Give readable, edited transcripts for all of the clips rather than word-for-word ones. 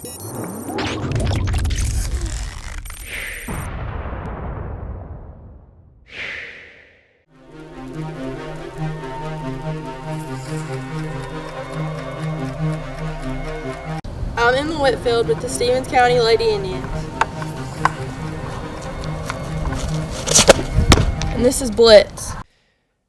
I'm in the Whitfield with the Stevens County Lady Indians. And this is BLITZ.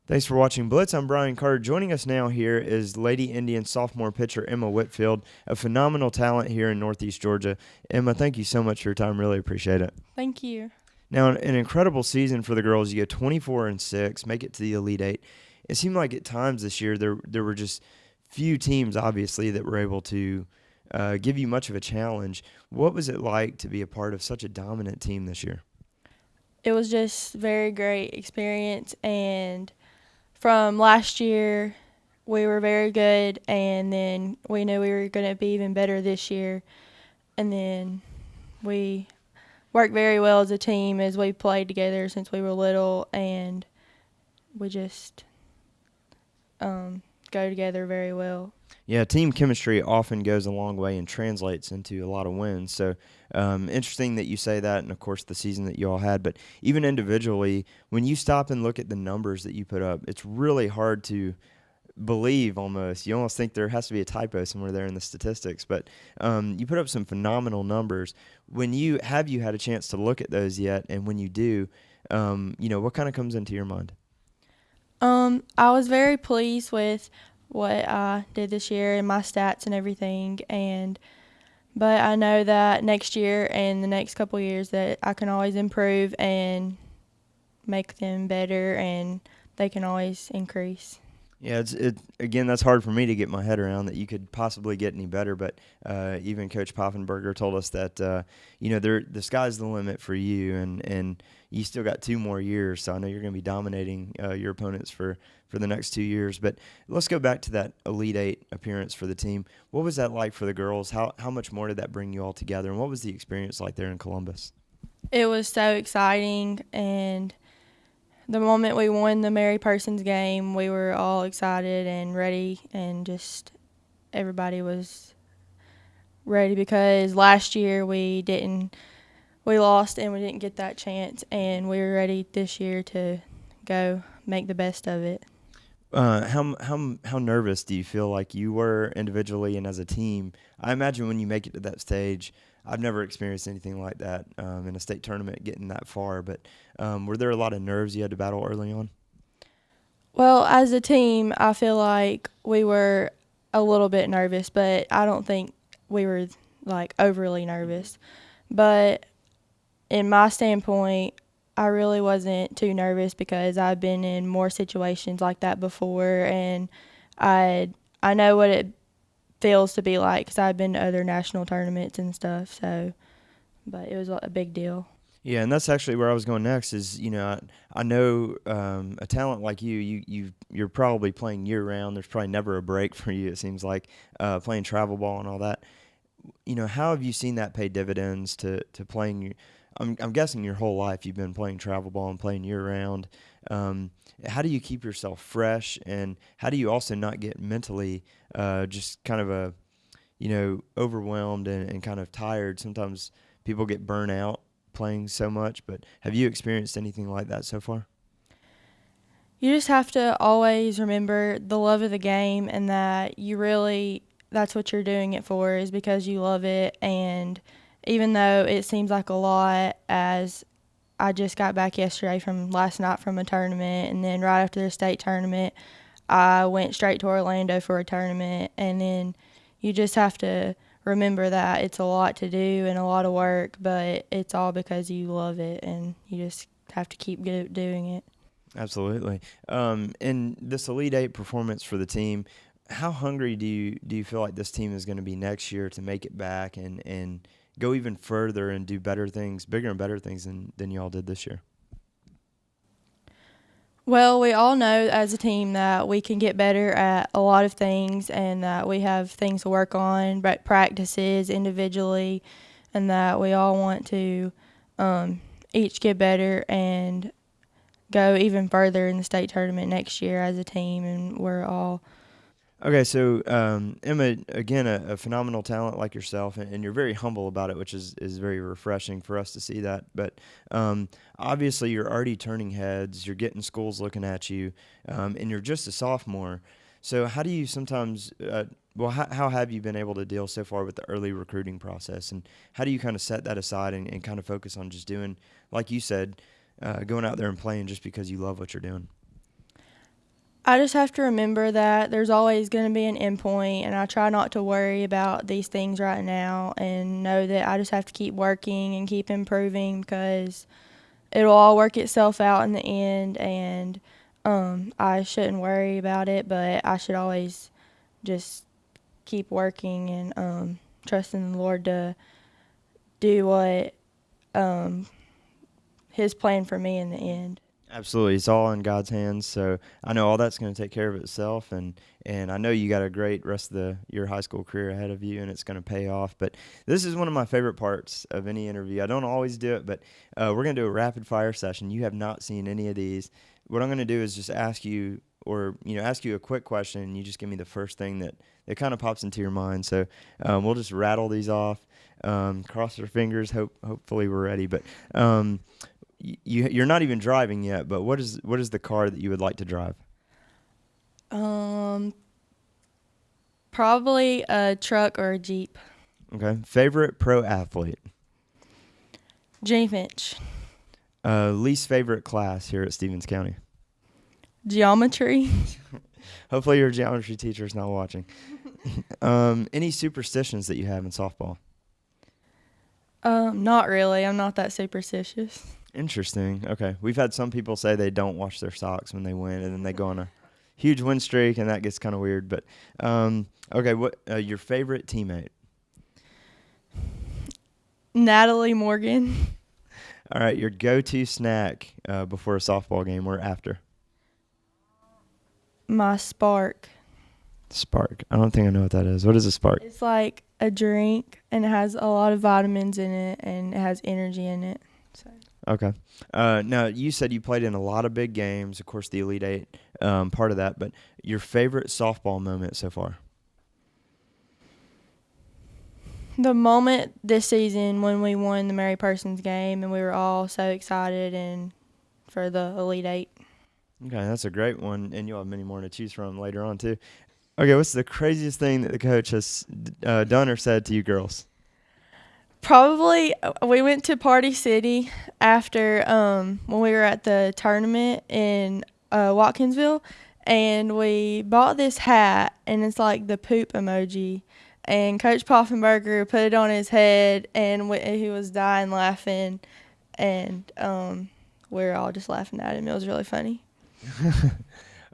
Thanks for watching Blitz. I'm Brian Carter. Joining us now here is Lady Indian sophomore pitcher Emma Whitfield, a phenomenal talent here in Northeast Georgia. Emma, thank you so much for your time. Really appreciate it. Thank you. Now, an incredible season for the girls. You go 24-6, make it to the Elite Eight. It seemed like at times this year there were just few teams, obviously, that were able to give you much of a challenge. What was it like to be a part of such a dominant team this year? It was just very great experience, and from last year we were very good, and then we knew we were going to be even better this year, and then we worked very well as a team as we played together since we were little, and we just go together very well. Yeah, team chemistry often goes a long way and translates into a lot of wins. So interesting that you say that, and of course the season that you all had. But even individually, when you stop and look at the numbers that you put up, it's really hard to believe almost. You almost think there has to be a typo somewhere there in the statistics. But you put up some phenomenal numbers. Have you had a chance to look at those yet? And when you do, what kind of comes into your mind? I was very pleased with what I did this year and my stats and everything, but I know that next year and the next couple of years that I can always improve and make them better, and they can always increase. Yeah, again, that's hard for me to get my head around that you could possibly get any better. But even Coach Poffenberger told us that the sky's the limit for you, and you still got 2 more years. So I know you're going to be dominating your opponents for the next 2 years. But let's go back to that Elite Eight appearance for the team. What was that like for the girls? How much more did that bring you all together, and what was the experience like there in Columbus? It was so exciting, and the moment we won the Mary Persons game, we were all excited and ready, and just everybody was ready because last year we lost and we didn't get that chance, and we were ready this year to go make the best of it. How nervous do you feel like you were individually and as a team? I imagine when you make it to that stage, I've never experienced anything like that in a state tournament, getting that far. But were there a lot of nerves you had to battle early on? Well, as a team, I feel like we were a little bit nervous, but I don't think we were like overly nervous. But in my standpoint, I really wasn't too nervous because I've been in more situations like that before, and I know what it feels to be like because I've been to other national tournaments and stuff. So, but it was a big deal. Yeah, and that's actually where I was going next. I know a talent like you're probably playing year round. There's probably never a break for you. It seems like playing travel ball and all that. How have you seen that pay dividends to playing? I'm guessing your whole life you've been playing travel ball and playing year round. How do you keep yourself fresh, and how do you also not get mentally just kind of overwhelmed and kind of tired? Sometimes people get burnt out playing so much, but have you experienced anything like that so far? You just have to always remember the love of the game, and that that's what you're doing it for, is because you love it. And even though it seems like a lot, as I just got back yesterday from last night from a tournament, and then right after the state tournament, I went straight to Orlando for a tournament, and then you just have to remember that it's a lot to do and a lot of work, but it's all because you love it, and you just have to keep doing it. Absolutely. In this Elite Eight performance for the team, how hungry do you feel like this team is going to be next year to make it back and go even further and do better things, bigger and better things than you all did this year? Well, we all know as a team that we can get better at a lot of things, and that we have things to work on, but practices individually, and that we all want to each get better and go even further in the state tournament next year as a team, and we're all Okay, so Emma, again, a phenomenal talent like yourself, and you're very humble about it, which is very refreshing for us to see that. But obviously, you're already turning heads. You're getting schools looking at you, and you're just a sophomore. So how do you sometimes, how have you been able to deal so far with the early recruiting process, and how do you kind of set that aside and kind of focus on just doing, like you said, going out there and playing just because you love what you're doing? I just have to remember that there's always going to be an endpoint, and I try not to worry about these things right now and know that I just have to keep working and keep improving because it'll all work itself out in the end. And I shouldn't worry about it, but I should always just keep working and trusting the Lord to do what um, His plan for me in the end. Absolutely, it's all in God's hands. So I know all that's going to take care of itself, and I know you got a great rest of your high school career ahead of you, and it's going to pay off. But this is one of my favorite parts of any interview. I don't always do it, but we're going to do a rapid fire session. You have not seen any of these. What I'm going to do is just ask you, or ask you a quick question, and you just give me the first thing that kind of pops into your mind. So we'll just rattle these off. Cross our fingers. Hopefully we're ready, but. You're not even driving yet, but what is the car that you would like to drive? Um, Probably a truck or a Jeep. Okay. Favorite pro athlete? Jenny Finch. Least favorite class here at Stevens County? Geometry. Hopefully your geometry teacher is not watching. Any superstitions that you have in softball? Not really. I'm not that superstitious. Interesting. Okay. We've had some people say they don't wash their socks when they win, and then they go on a huge win streak, and that gets kind of weird. But okay, what your favorite teammate? Natalie Morgan. All right, your go-to snack before a softball game or after? My Spark. Spark. I don't think I know what that is. What is a spark? It's like a drink, and it has a lot of vitamins in it, and it has energy in it. So Okay. Now, you said you played in a lot of big games, of course, the Elite Eight, part of that, but your favorite softball moment so far? the moment this season when we won the Mary Persons game, and we were all so excited and for the Elite Eight. Okay, that's a great one, and you'll have many more to choose from later on, too. Okay, what's the craziest thing that the coach has done or said to you girls? Probably we went to Party City after when we were at the tournament in Watkinsville, and we bought this hat, and it's like the poop emoji. And Coach Poffenberger put it on his head, and he was dying laughing, and we were all just laughing at him. It was really funny.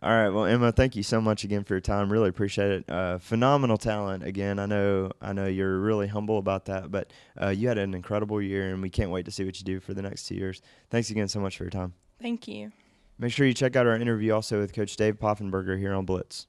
All right, well, Emma, thank you so much again for your time. Really appreciate it. Phenomenal talent again. I know you're really humble about that, but you had an incredible year, and we can't wait to see what you do for the next 2 years. Thanks again so much for your time. Thank you. Make sure you check out our interview also with Coach Dave Poffenberger here on Blitz.